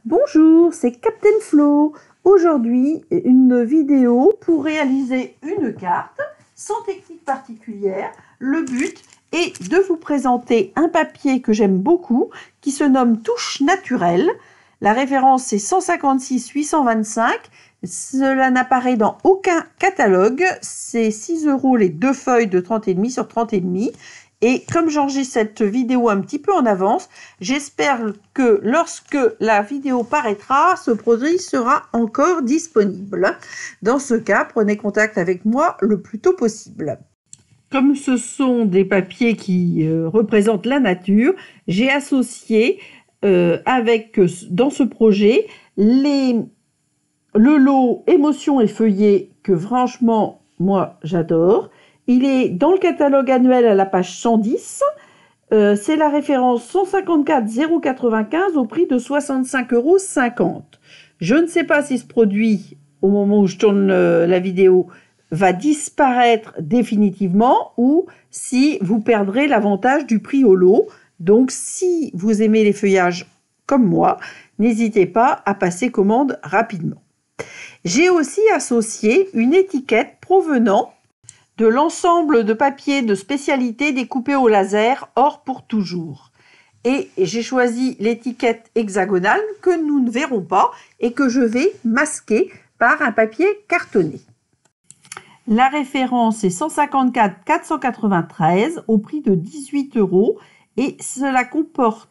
Bonjour, c'est Captain Flo. Aujourd'hui, une vidéo pour réaliser une carte sans technique particulière. Le but est de vous présenter un papier que j'aime beaucoup qui se nomme Touche Naturelle. La référence c'est 156 825. Cela n'apparaît dans aucun catalogue. C'est 6 € les deux feuilles de 30,5 sur 30,5. Et comme j'enregistre cette vidéo un petit peu en avance, j'espère que lorsque la vidéo paraîtra, ce produit sera encore disponible. Dans ce cas, prenez contact avec moi le plus tôt possible. Comme ce sont des papiers qui représentent la nature, j'ai associé dans ce projet le lot Émotions et Feuillets que franchement, moi, j'adore. Il est dans le catalogue annuel à la page 110. C'est la référence 154 095 au prix de 65,50 €. Je ne sais pas si ce produit, au moment où je tourne la vidéo, va disparaître définitivement ou si vous perdrez l'avantage du prix au lot. Donc, si vous aimez les feuillages comme moi, n'hésitez pas à passer commande rapidement. J'ai aussi associé une étiquette provenant de l'ensemble de papiers de spécialité découpés au laser Or pour toujours. Et j'ai choisi l'étiquette hexagonale que nous ne verrons pas et que je vais masquer par un papier cartonné. La référence est 154 493 au prix de 18 € et cela comporte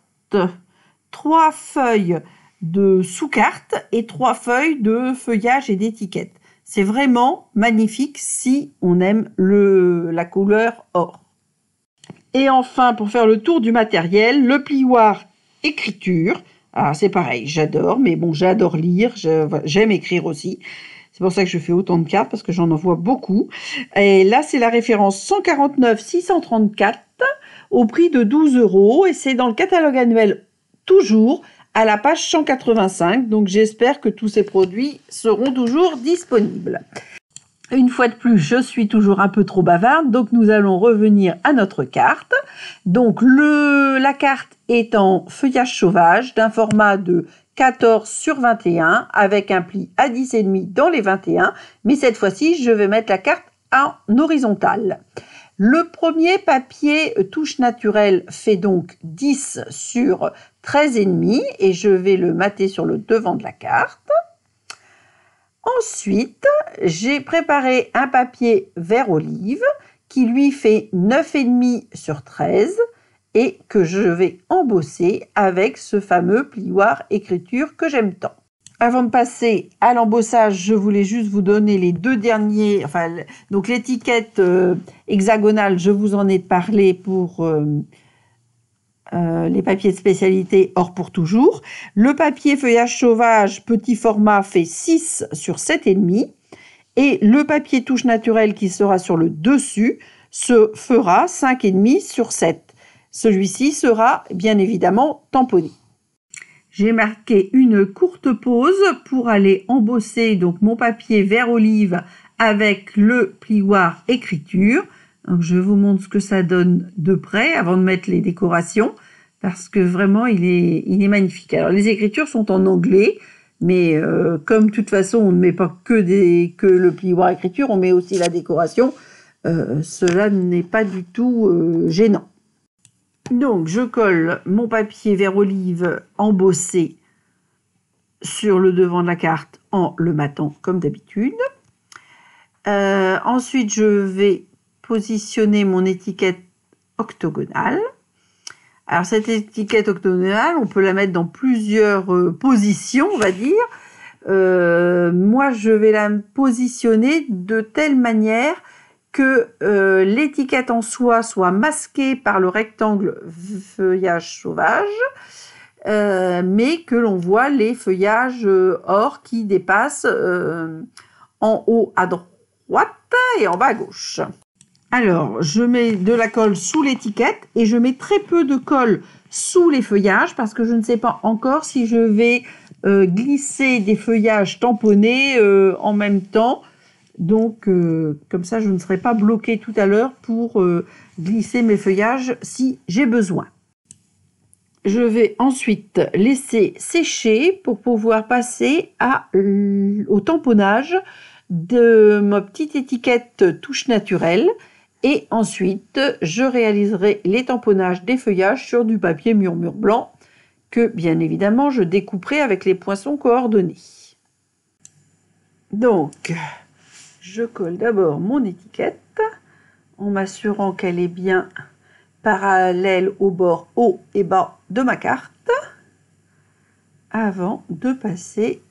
3 feuilles de sous-carte et 3 feuilles de feuillage et d'étiquette. C'est vraiment magnifique si on aime la couleur or. Et enfin, pour faire le tour du matériel, le plioir écriture. Ah, c'est pareil, j'adore, mais bon, j'adore lire, j'aime écrire aussi. C'est pour ça que je fais autant de cartes, parce que j'en envoie beaucoup. Et là, c'est la référence 149 634 au prix de 12 € et c'est dans le catalogue annuel toujours à la page 185, donc j'espère que tous ces produits seront toujours disponibles. Une fois de plus, je suis toujours un peu trop bavarde, donc nous allons revenir à notre carte. Donc la carte est en feuillage sauvage d'un format de 14 sur 21 avec un pli à 10,5 dans les 21, mais cette fois-ci, je vais mettre la carte en horizontale. Le premier papier Touche Naturelle fait donc 10 sur 13,5 et je vais le mater sur le devant de la carte. Ensuite, j'ai préparé un papier vert olive qui lui fait 9,5 sur 13 et que je vais embosser avec ce fameux plioir écriture que j'aime tant. Avant de passer à l'embossage, je voulais juste vous donner les deux derniers, donc l'étiquette hexagonale, je vous en ai parlé pour les papiers de spécialité Or pour toujours. Le papier feuillage sauvage petit format fait 6 sur 7,5 et le papier touche naturelle qui sera sur le dessus se fera 5,5 sur 7. Celui-ci sera bien évidemment tamponné. J'ai marqué une courte pause pour aller embosser donc mon papier vert olive avec le plioir écriture. Donc je vous montre ce que ça donne de près avant de mettre les décorations parce que vraiment il est magnifique. Alors les écritures sont en anglais, mais comme de toute façon on ne met pas que le plioir écriture, on met aussi la décoration. Cela n'est pas du tout gênant. Donc, je colle mon papier vert olive embossé sur le devant de la carte en le matant comme d'habitude. Ensuite, je vais positionner mon étiquette octogonale. Alors, cette étiquette octogonale, on peut la mettre dans plusieurs positions, on va dire. Moi, je vais la positionner de telle manière que l'étiquette en soi soit masquée par le rectangle feuillage sauvage, mais que l'on voit les feuillages or qui dépassent en haut à droite et en bas à gauche. Alors, je mets de la colle sous l'étiquette et je mets très peu de colle sous les feuillages parce que je ne sais pas encore si je vais glisser des feuillages tamponnés en même temps. Donc, comme ça, je ne serai pas bloquée tout à l'heure pour glisser mes feuillages si j'ai besoin. je vais ensuite laisser sécher pour pouvoir passer au tamponnage de ma petite étiquette touche naturelle. Et ensuite, je réaliserai les tamponnages des feuillages sur du papier murmure blanc que, bien évidemment, je découperai avec les poinçons coordonnés. Donc, je colle d'abord mon étiquette en m'assurant qu'elle est bien parallèle aux bords haut et bas de ma carte avant de passer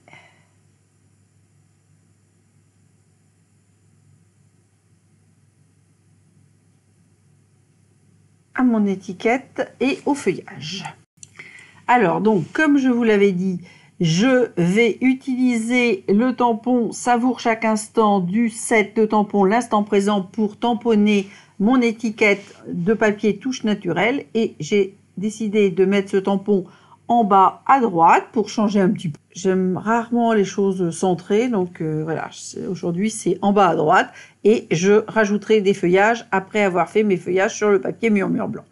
à mon étiquette et au feuillage. Alors donc, comme je vous l'avais dit, je vais utiliser le tampon Savoure chaque instant du set de tampons L'instant présent pour tamponner mon étiquette de papier touche naturelle, et j'ai décidé de mettre ce tampon en bas à droite pour changer un petit peu. J'aime rarement les choses centrées, donc voilà, aujourd'hui c'est en bas à droite, et je rajouterai des feuillages après avoir fait mes feuillages sur le papier murmure blanc.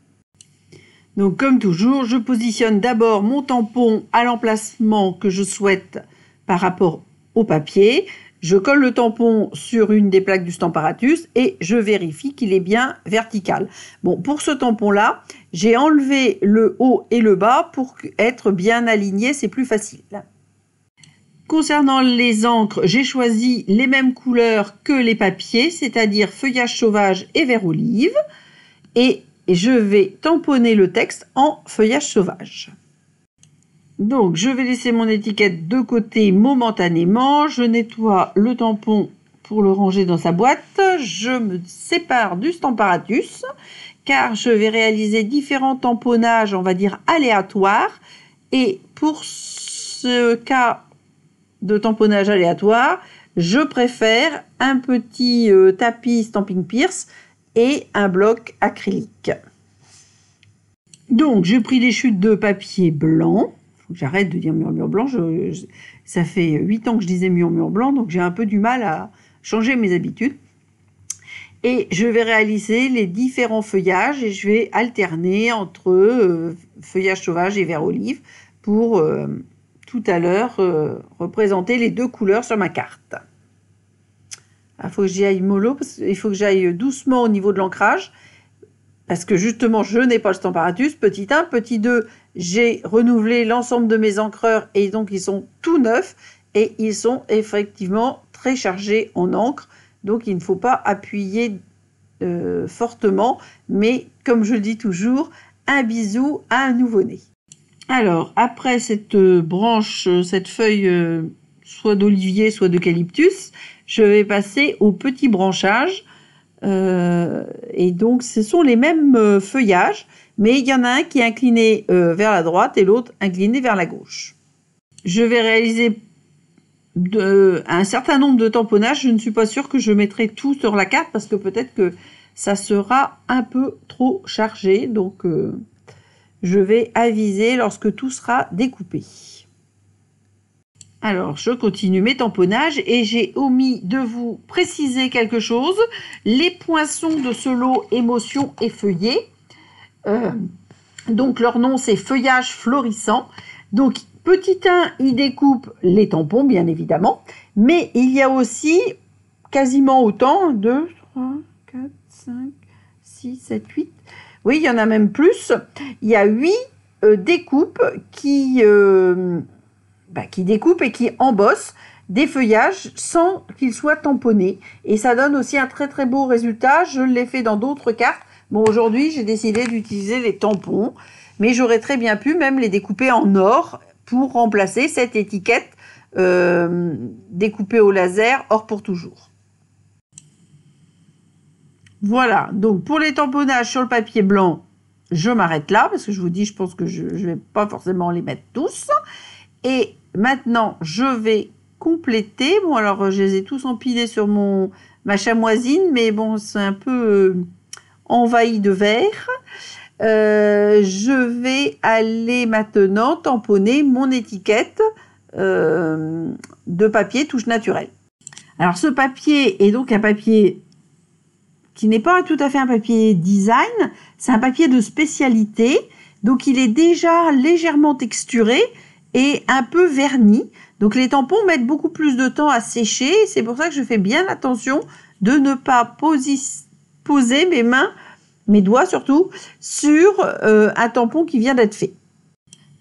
Donc comme toujours, je positionne d'abord mon tampon à l'emplacement que je souhaite par rapport au papier. Je colle le tampon sur une des plaques du Stamparatus et je vérifie qu'il est bien vertical. Bon, pour ce tampon-là, j'ai enlevé le haut et le bas pour être bien aligné, c'est plus facile. Concernant les encres, j'ai choisi les mêmes couleurs que les papiers, c'est-à-dire feuillage sauvage et vert olive. Et je vais tamponner le texte en feuillage sauvage. Donc, je vais laisser mon étiquette de côté momentanément. Je nettoie le tampon pour le ranger dans sa boîte. Je me sépare du Stamparatus car je vais réaliser différents tamponnages, on va dire aléatoires. Et pour ce cas de tamponnage aléatoire, je préfère un petit tapis Stampin' Pierce et un bloc acrylique. Donc, j'ai pris des chutes de papier blanc. Faut que j'arrête de dire murmure blanc. Ça fait 8 ans que je disais murmure blanc, donc j'ai un peu du mal à changer mes habitudes. Et je vais réaliser les différents feuillages et je vais alterner entre feuillage sauvage et vert olive pour tout à l'heure représenter les deux couleurs sur ma carte. Il faut que j'y aille mollo, parce qu'il faut que j'aille doucement au niveau de l'ancrage, parce que justement, je n'ai pas le Stamparatus. Petit 1, petit 2, j'ai renouvelé l'ensemble de mes encreurs, et donc ils sont tout neufs, et ils sont effectivement très chargés en encre, donc il ne faut pas appuyer fortement, mais comme je le dis toujours, un bisou à un nouveau-né. Alors, après cette branche, cette feuille, soit d'olivier, soit d'eucalyptus, je vais passer au petit branchage. Et donc, ce sont les mêmes feuillages, mais il y en a un qui est incliné vers la droite et l'autre incliné vers la gauche. Je vais réaliser un certain nombre de tamponnages. Je ne suis pas sûre que je mettrai tout sur la carte parce que peut-être que ça sera un peu trop chargé. Donc, je vais aviser lorsque tout sera découpé. Alors, je continue mes tamponnages et j'ai omis de vous préciser quelque chose. Les poinçons de ce lot émotion et feuillé, donc leur nom c'est feuillage florissant. Donc, petit 1, il découpe les tampons, bien évidemment, mais il y a aussi quasiment autant, 2, 3, 4, 5, 6, 7, 8. Oui, il y en a même plus. Il y a 8 découpes qui découpent et qui embossent des feuillages sans qu'ils soient tamponnés. Et ça donne aussi un très très beau résultat. Je l'ai fait dans d'autres cartes. Bon, aujourd'hui, j'ai décidé d'utiliser les tampons, mais j'aurais très bien pu même les découper en or pour remplacer cette étiquette découpée au laser, or pour toujours. Voilà, donc pour les tamponnages sur le papier blanc, je m'arrête là, parce que je vous dis, je pense que je ne vais pas forcément les mettre tous. Et maintenant, je vais compléter. Bon, alors, je les ai tous empilés sur ma chamoisine, mais bon, c'est un peu envahi de vert. Je vais aller maintenant tamponner mon étiquette de papier touche naturelle. Alors, ce papier est donc un papier qui n'est pas tout à fait un papier design, c'est un papier de spécialité. Donc il est déjà légèrement texturé et un peu verni. Donc les tampons mettent beaucoup plus de temps à sécher. C'est pour ça que je fais bien attention de ne pas poser mes mains, mes doigts surtout, sur un tampon qui vient d'être fait.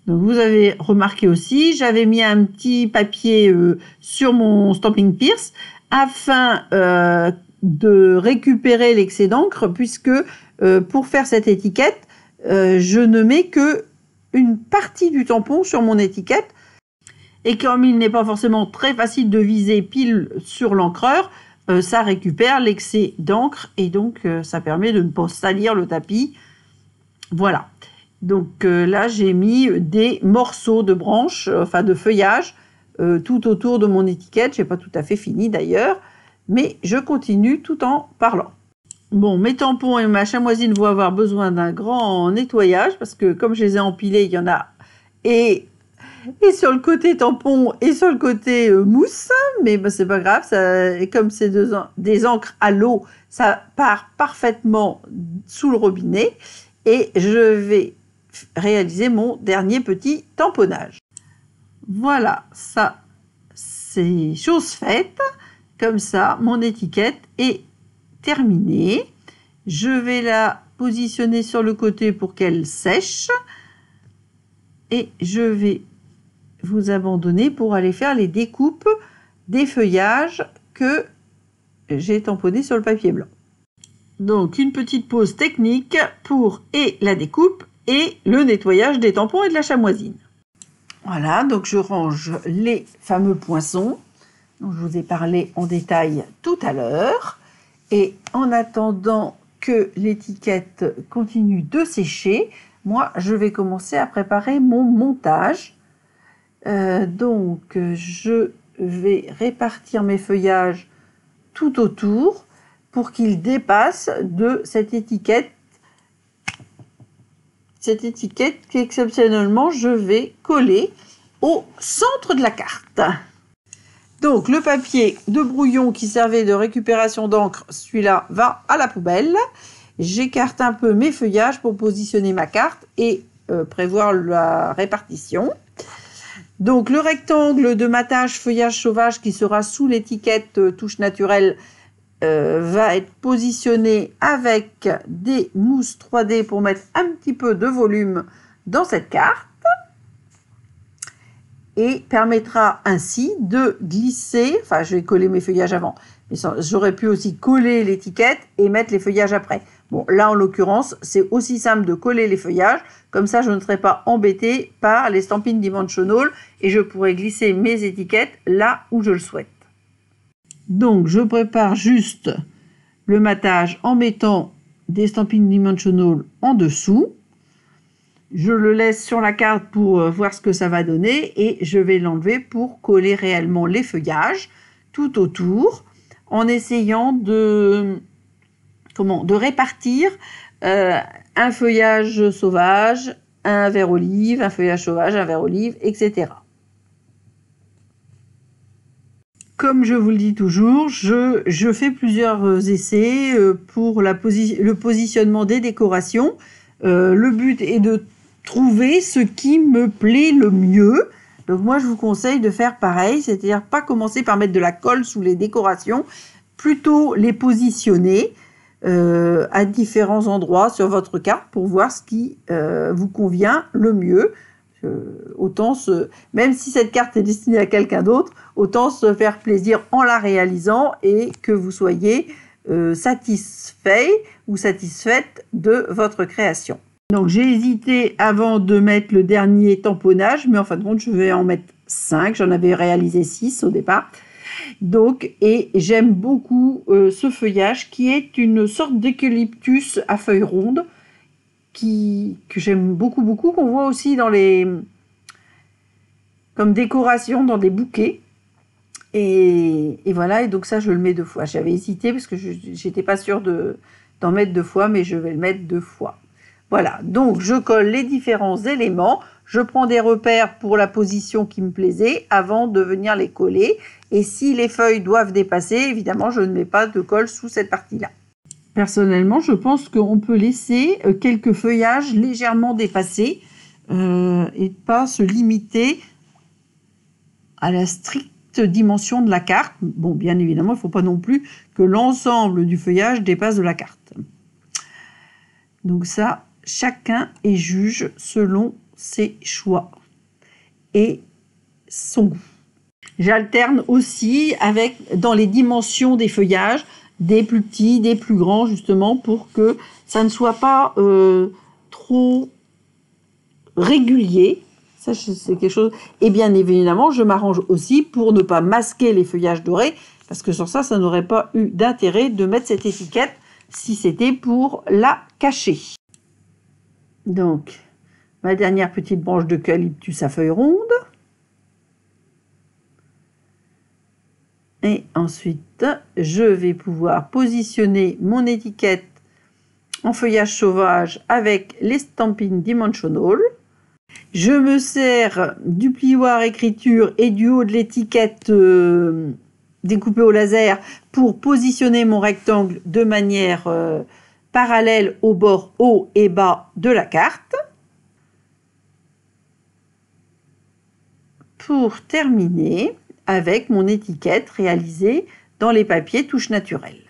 Donc vous avez remarqué aussi, j'avais mis un petit papier sur mon Stampin' Pierce afin de récupérer l'excès d'encre, puisque pour faire cette étiquette, je ne mets que une partie du tampon sur mon étiquette. Et comme il n'est pas forcément très facile de viser pile sur l'encreur, ça récupère l'excès d'encre et donc ça permet de ne pas salir le tapis. Voilà. Donc là, j'ai mis des morceaux de branches, enfin de feuillage, tout autour de mon étiquette. Je n'ai pas tout à fait fini d'ailleurs, mais je continue tout en parlant. Bon, mes tampons et ma chamoisine vont avoir besoin d'un grand nettoyage parce que comme je les ai empilés, il y en a et sur le côté tampon et sur le côté mousse, mais ben, c'est pas grave, ça, et comme c'est des encres à l'eau, ça part parfaitement sous le robinet et je vais réaliser mon dernier petit tamponnage. Voilà, ça c'est chose faite. Comme ça, mon étiquette est terminée. Je vais la positionner sur le côté pour qu'elle sèche et je vais vous abandonner pour aller faire les découpes des feuillages que j'ai tamponnés sur le papier blanc. Donc une petite pause technique pour et la découpe et le nettoyage des tampons et de la chamoisine. Voilà, donc je range les fameux poinçons dont je vous ai parlé en détail tout à l'heure. Et en attendant que l'étiquette continue de sécher, moi je vais commencer à préparer mon montage. Donc je vais répartir mes feuillages tout autour pour qu'ils dépassent de cette étiquette qu'exceptionnellement je vais coller au centre de la carte. Donc le papier de brouillon qui servait de récupération d'encre, celui-là va à la poubelle. J'écarte un peu mes feuillages pour positionner ma carte et prévoir la répartition. Donc le rectangle de matage feuillage sauvage qui sera sous l'étiquette touche naturelle va être positionné avec des mousses 3D pour mettre un petit peu de volume dans cette carte et permettra ainsi de glisser, enfin je vais coller mes feuillages avant, mais j'aurais pu aussi coller l'étiquette et mettre les feuillages après. Bon, là en l'occurrence, c'est aussi simple de coller les feuillages, comme ça je ne serai pas embêtée par les Stampin' Dimensional et je pourrai glisser mes étiquettes là où je le souhaite. Donc je prépare juste le matage en mettant des Stampin' Dimensional en dessous. Je le laisse sur la carte pour voir ce que ça va donner et je vais l'enlever pour coller réellement les feuillages tout autour en essayant de répartir un feuillage sauvage, un vert olive, un feuillage sauvage, un vert olive, etc. Comme je vous le dis toujours, je fais plusieurs essais pour le positionnement des décorations. Le but est de trouver ce qui me plaît le mieux. Donc moi, je vous conseille de faire pareil, c'est-à-dire pas commencer par mettre de la colle sous les décorations, plutôt les positionner à différents endroits sur votre carte pour voir ce qui vous convient le mieux. Même si cette carte est destinée à quelqu'un d'autre, autant se faire plaisir en la réalisant et que vous soyez satisfait ou satisfaite de votre création. Donc j'ai hésité avant de mettre le dernier tamponnage, mais en fin de compte je vais en mettre 5, j'en avais réalisé 6 au départ. Donc, et j'aime beaucoup ce feuillage qui est une sorte d'eucalyptus à feuilles rondes que j'aime beaucoup, qu'on voit aussi dans comme décoration dans des bouquets. Et voilà, et donc ça je le mets 2 fois. J'avais hésité parce que j'étais pas sûre d'en mettre 2 fois, mais je vais le mettre 2 fois. Voilà, donc je colle les différents éléments, je prends des repères pour la position qui me plaisait avant de venir les coller. Et si les feuilles doivent dépasser, évidemment, je ne mets pas de colle sous cette partie-là. Personnellement, je pense qu'on peut laisser quelques feuillages légèrement dépassés et pas se limiter à la stricte dimension de la carte. Bon, bien évidemment, il ne faut pas non plus que l'ensemble du feuillage dépasse de la carte. Donc ça, chacun est juge selon ses choix et son goût. J'alterne aussi dans les dimensions des feuillages, des plus petits, des plus grands, justement, pour que ça ne soit pas trop régulier. Ça, c'est quelque chose. Et bien évidemment, je m'arrange aussi pour ne pas masquer les feuillages dorés, parce que sur ça, ça n'aurait pas eu d'intérêt de mettre cette étiquette si c'était pour la cacher. Donc, ma dernière petite branche d'eucalyptus à feuilles rondes. Et ensuite, je vais pouvoir positionner mon étiquette en feuillage sauvage avec les Stampin' Dimensional. Je me sers du plioir écriture et du haut de l'étiquette découpée au laser pour positionner mon rectangle de manière parallèle aux bords haut et bas de la carte. Pour terminer avec mon étiquette réalisée dans les papiers touche naturelle.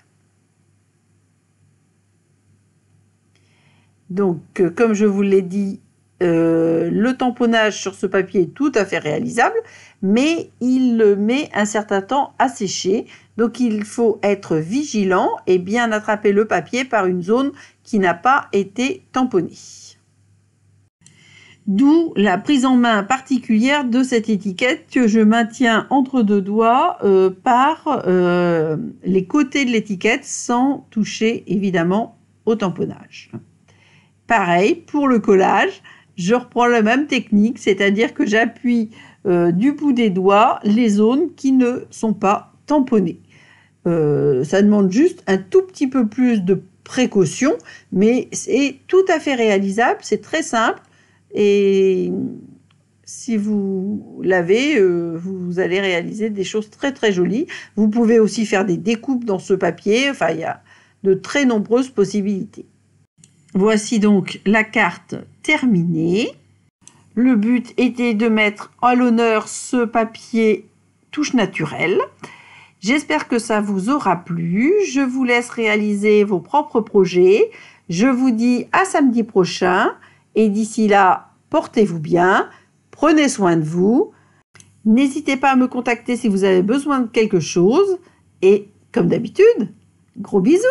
Donc, comme je vous l'ai dit, le tamponnage sur ce papier est tout à fait réalisable, mais il met un certain temps à sécher. Donc, il faut être vigilant et bien attraper le papier par une zone qui n'a pas été tamponnée. D'où la prise en main particulière de cette étiquette que je maintiens entre deux doigts par les côtés de l'étiquette sans toucher évidemment au tamponnage. Pareil pour le collage, je reprends la même technique, c'est-à-dire que j'appuie du bout des doigts les zones qui ne sont pas tamponnées. Ça demande juste un tout petit peu plus de précaution, mais c'est tout à fait réalisable, c'est très simple. Et si vous l'avez, vous allez réaliser des choses très très jolies. Vous pouvez aussi faire des découpes dans ce papier. Enfin, il y a de très nombreuses possibilités. Voici donc la carte terminée. Le but était de mettre à l'honneur ce papier touche naturelle. J'espère que ça vous aura plu. Je vous laisse réaliser vos propres projets. Je vous dis à samedi prochain. Et d'ici là, portez-vous bien, prenez soin de vous. N'hésitez pas à me contacter si vous avez besoin de quelque chose. Et comme d'habitude, gros bisous!